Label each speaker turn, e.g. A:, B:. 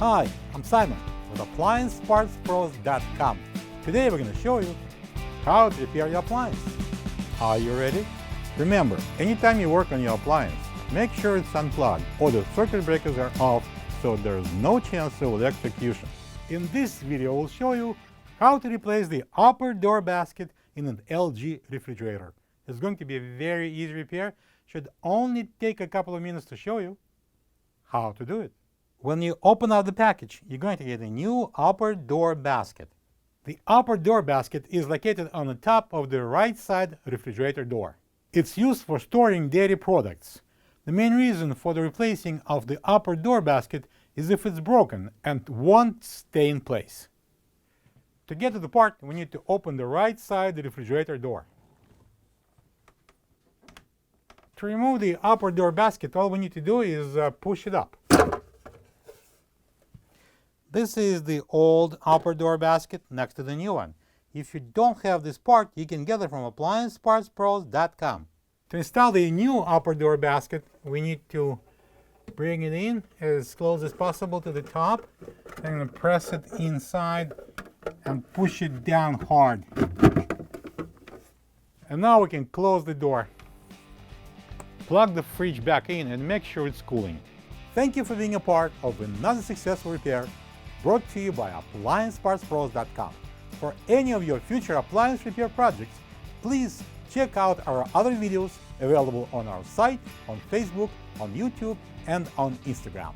A: Hi, I'm Simon with AppliancePartsPros.com. Today we're going to show you how to repair your appliance. Are you ready? Remember, anytime you work on your appliance, make sure it's unplugged or the circuit breakers are off so there's no chance of electrocution. In this video, we'll show you how to replace the upper door basket in an LG refrigerator. It's going to be a very easy repair. Should only take a couple of minutes to show you how to do it. When you open up the package, you're going to get a new upper door basket. The upper door basket is located on the top of the right side refrigerator door. It's used for storing dairy products. The main reason for the replacing of the upper door basket is if it's broken and won't stay in place. To get to the part, we need to open the right side refrigerator door. To remove the upper door basket, all we need to do is push it up. This is the old upper door basket next to the new one. If you don't have this part, you can get it from AppliancePartsPros.com. To install the new upper door basket, we need to bring it in as close as possible to the top and press it inside and push it down hard. And now we can close the door. Plug the fridge back in and make sure it's cooling. Thank you for being a part of another successful repair brought to you by AppliancePartsPros.com. For any of your future appliance repair projects, please check out our other videos available on our site, on Facebook, on YouTube, and on Instagram.